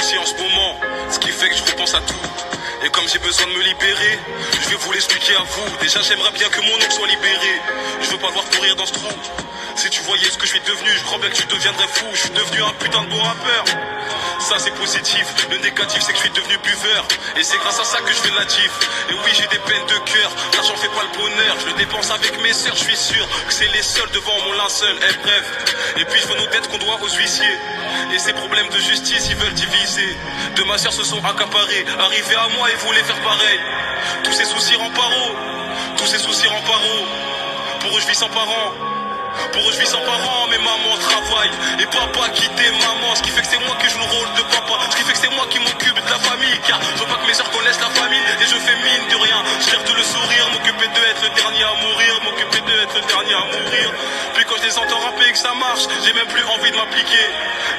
soucis en ce moment, ce qui fait que je repense à tout. Et comme j'ai besoin de me libérer, je vais vous l'expliquer à vous. Déjà j'aimerais bien que mon oncle soit libéré. Je veux pas le voir courir dans ce trou. Si tu voyais ce que je suis devenu, je crois bien que tu deviendrais fou. Je suis devenu un putain de bon rappeur. Ça c'est positif, le négatif c'est que je suis devenu buveur. Et c'est grâce à ça que je fais de la diff. Et oui j'ai des peines de cœur, l'argent fait pas le bonheur. Je le dépense avec mes sœurs, je suis sûr que c'est les seuls devant mon linceul. Et bref, et puis je veux nos dettes qu'on doit aux huissiers. Et ces problèmes de justice ils veulent diviser. De ma sœur se sont accaparés, arrivés à moi et voulaient faire pareil. Tous ces soucis rendent paro, tous ces soucis rendent paro. Pour eux je vis sans parents. Pour eux je vis sans parents, mais maman travaille et papa quitté maman. Ce qui fait que c'est moi qui joue le rôle de papa. Ce qui fait que c'est moi qui m'occupe de la famille. Car je veux pas que mes soeurs connaissent la famille. Et je fais mine de rien, je garde le sourire. M'occuper d'eux, être le dernier à mourir. M'occuper d'eux, être le dernier à mourir. Puis quand je les entends rapper et que ça marche, j'ai même plus envie de m'appliquer.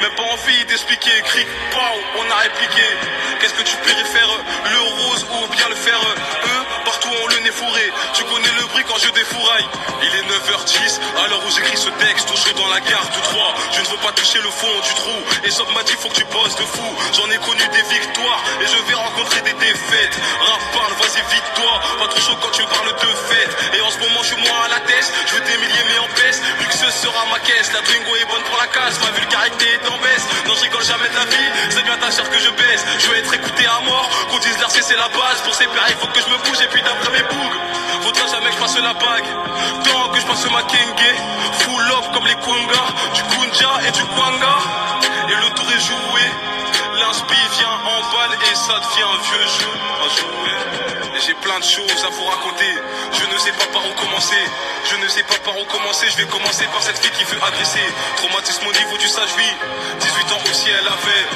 Même pas envie d'expliquer. Cric, pow, on a répliqué. Qu'est-ce que tu préfères, le rose ou bien le fer? Eux, partout ont le nez fourré. Tu connais le bruit quand je défouraille. Il est 9h10, à l'heure où j'écris ce texte, au chaud dans la gare de Troyes. Je ne veux pas toucher le fond du trou. Et Sob m'a dit faut que tu bosses de fou. J'en ai connu des victoires et je vais rencontrer des défaites. Rap parle, vas-y vite toi. Pas trop chaud quand tu me parles de fête. Et en ce moment je suis moins à la tête. Je veux des milliers mais en baisse. Luxueux sera ma caisse. La Twingo est bonne pour la casse. Ma vulgarité est en baisse. Non je rigole jamais de la vie. C'est bien ta sœur que je baisse. Je veux être écouté à mort. Qu'on dise l'RC c'est la base. Pour ces pères il faut que je me bouge. Et puis d'après mes bougs, faudra jamais que je passe la bague. Tant que je passe ma kenge. Full up comme les Kwanga, du Kunja et du Kwanga. Et le tour est joué. L'inspi vient en balle et ça devient un vieux jeu à jouer. Et j'ai plein de choses à vous raconter. Je ne sais pas par où commencer. Je ne sais pas par où commencer. Je vais commencer par cette fille qui veut agresser. Traumatisme au niveau du sage-vie. 18 ans aussi elle avait.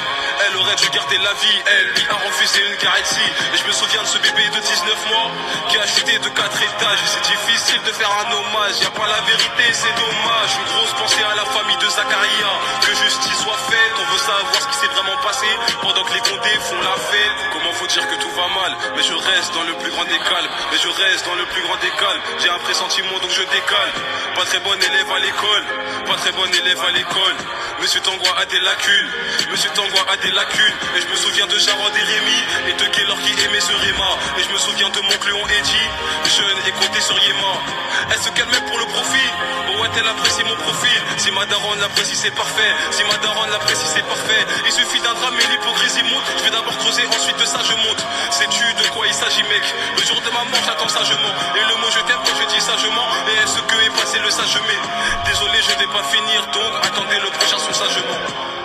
Elle aurait dû garder la vie. Elle lui a refusé une Garetsi. Et je me souviens de ce bébé de 19 mois qui a chuté de 4 étages. C'est difficile de faire un hommage. Y a pas la vérité, c'est dommage. Une grosse pensée à la famille de Zakaria. Que justice soit faite. On veut savoir ce qui s'est vraiment passé pendant que les condés font la fête. Comment faut dire que tout va mal? Mais je reste dans le plus grand des calmes. Mais je reste dans le plus grand des calmes. J'ai un pressentiment donc je décale. Pas très bon élève à l'école. Pas très bon élève à l'école. Monsieur Tangois a des lacunes. Monsieur Tangois a des lacunes. Et je me souviens de Jarod et Rémi. Et de Keylor qui aimait ce Réma. Et je me souviens de mon Cléon Eddy. Jeune et compté sur Yéma. Elle se calme pour le profit. Oh ouais, elle apprécie mon profil. Si ma daronne l'apprécie c'est parfait. Si ma daronne l'apprécie c'est parfait. Il suffit d'un drame et l'hypocrisie monte. Je vais d'abord creuser, ensuite de ça je monte. Sais-tu de quoi il s'agit mec? Le jour de ma mort j'attends sagement. Et le mot je t'aime quand je dis sagement. Et est-ce que est passé le sage mais désolé je vais pas finir. Donc attendez le prochain son sagement.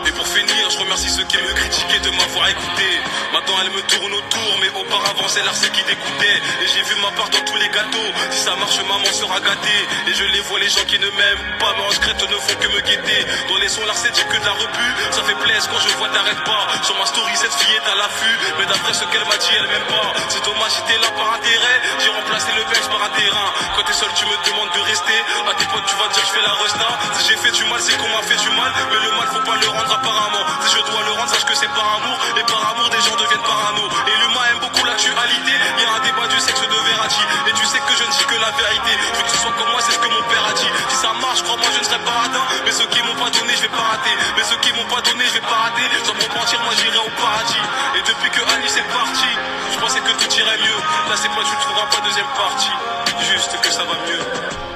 Et pour finir, je remercie ceux qui me critiquaient de m'avoir écouté. Maintenant elle me tourne autour, mais auparavant c'est l'RC qui dégoûtait. Et j'ai vu ma part dans tous les gâteaux. Si ça marche, maman sera gâtée. Et je les vois les gens qui ne m'aiment pas, mais en secrète ne font que me guetter. Dans les sons l'RC dit que de la repu. Ça fait plaisir quand je vois t'arrêtes pas. Sur ma story cette fille est à l'affût. Mais d'après ce qu'elle m'a dit, elle m'aime pas. C'est dommage, j'étais là par intérêt. J'ai remplacé le bench par un terrain. Quand t'es seul tu me demandes de rester. À tes potes tu vas dire je fais la resta. Si j'ai fait du mal c'est qu'on m'a fait du mal. Mais le mal faut pas le rendre apparemment. Si je dois le rendre, sache que c'est par amour. Et par amour, des gens deviennent parano. Et l'humain aime beaucoup l'actualité. Il y a un débat du sexe de Verratti. Et tu sais que je ne dis que la vérité. Je veux que tu sois comme moi, c'est ce que mon père a dit. Si ça marche, crois-moi, je ne serai pas radin. Mais ceux qui m'ont pas donné, je vais pas rater. Mais ceux qui m'ont pas donné, je vais pas rater. Sans me mentir, moi j'irai au paradis. Et depuis que Alice est partie, je pensais que tout irait mieux. Là, c'est pas, tu ne trouveras pas deuxième partie. Juste que ça va mieux.